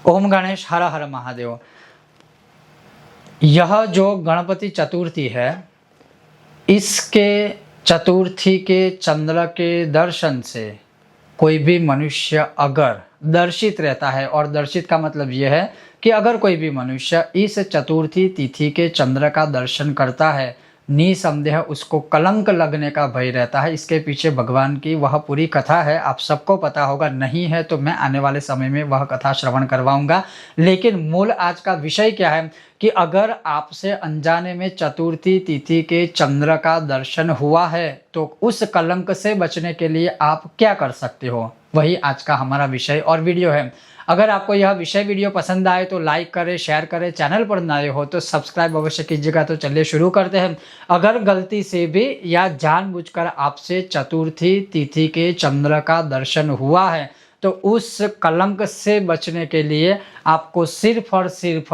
ओम गणेश हर हर महादेव। यह जो गणपति चतुर्थी है, इसके चतुर्थी के चंद्र के दर्शन से कोई भी मनुष्य अगर दर्शित रहता है, और दर्शित का मतलब यह है कि अगर कोई भी मनुष्य इस चतुर्थी तिथि के चंद्र का दर्शन करता है, निसंदेह उसको कलंक लगने का भय रहता है। इसके पीछे भगवान की वह पूरी कथा है, आप सबको पता होगा। नहीं है तो मैं आने वाले समय में वह कथा श्रवण करवाऊंगा। लेकिन मूल आज का विषय क्या है कि अगर आपसे अनजाने में चतुर्थी तिथि के चंद्र का दर्शन हुआ है तो उस कलंक से बचने के लिए आप क्या कर सकते हो, वही आज का हमारा विषय और वीडियो है। अगर आपको यह विषय वीडियो पसंद आए तो लाइक करें, शेयर करें, चैनल पर नए हो तो सब्सक्राइब अवश्य कीजिएगा। तो चलिए शुरू करते हैं। अगर गलती से भी या जानबूझकर आपसे चतुर्थी तिथि के चंद्र का दर्शन हुआ है तो उस कलंक से बचने के लिए आपको सिर्फ और सिर्फ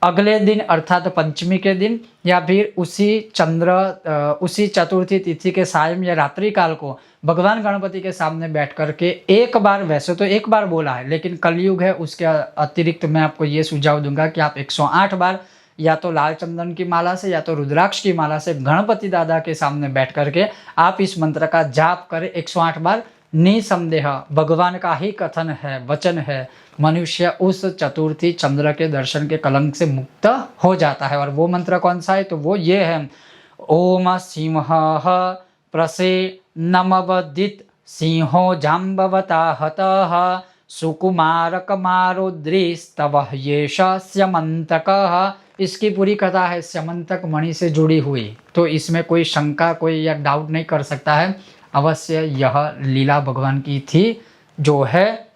अगले दिन अर्थात पंचमी के दिन या फिर उसी चतुर्थी तिथि के सायं या रात्रि काल को भगवान गणपति के सामने बैठ करके एक बार, वैसे तो एक बार बोला है लेकिन कलयुग है, उसके अतिरिक्त मैं आपको ये सुझाव दूंगा कि आप 108 बार या तो लाल चंदन की माला से या तो रुद्राक्ष की माला से गणपति दादा के सामने बैठ करके आप इस मंत्र का जाप करें 108 बार। निसंदेह भगवान का ही कथन है, वचन है, मनुष्य उस चतुर्थी चंद्र के दर्शन के कलंक से मुक्त हो जाता है। और वो मंत्र कौन सा है तो वो ये है, ओम सिंह प्रसे नमवदित सिंहो जाम्बवता हतः सुकुमारक मारुद्रीस्तव येष स्यमंतकः। इसकी पूरी कथा है स्यमंतक मणि से जुड़ी हुई, तो इसमें कोई शंका, कोई या डाउट नहीं कर सकता है। अवश्य यह लीला भगवान की थी, जो है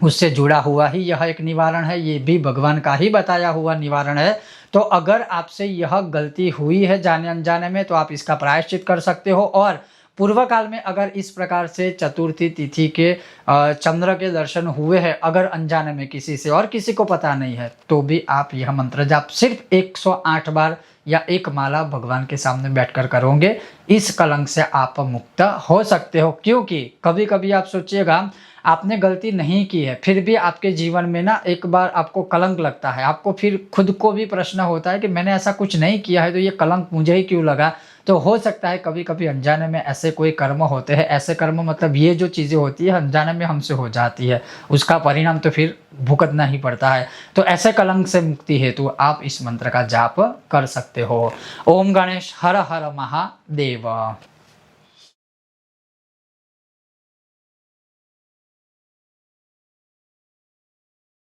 उससे जुड़ा हुआ ही यह एक निवारण है, ये भी भगवान का ही बताया हुआ निवारण है। तो अगर आपसे यह गलती हुई है जाने अनजाने में तो आप इसका प्रायश्चित कर सकते हो। और पूर्व काल में अगर इस प्रकार से चतुर्थी तिथि के चंद्र के दर्शन हुए हैं, अगर अनजाने में किसी से और किसी को पता नहीं है, तो भी आप यह मंत्र जाप सिर्फ 108 बार या एक माला भगवान के सामने बैठकर करोगे, इस कलंक से आप मुक्त हो सकते हो। क्योंकि कभी कभी आप सोचिएगा आपने गलती नहीं की है, फिर भी आपके जीवन में ना एक बार आपको कलंक लगता है, आपको फिर खुद को भी प्रश्न होता है कि मैंने ऐसा कुछ नहीं किया है तो ये कलंक मुझे ही क्यों लगा। तो हो सकता है कभी कभी अनजाने में ऐसे कोई कर्म होते हैं, ऐसे कर्म मतलब ये जो चीज़ें होती है अनजाने में हमसे हो जाती है, उसका परिणाम तो फिर भुगतना ही पड़ता है। तो ऐसे कलंक से मुक्ति हेतु आप इस मंत्र का जाप कर सकते हो। ओम गणेश हर हर महादेव।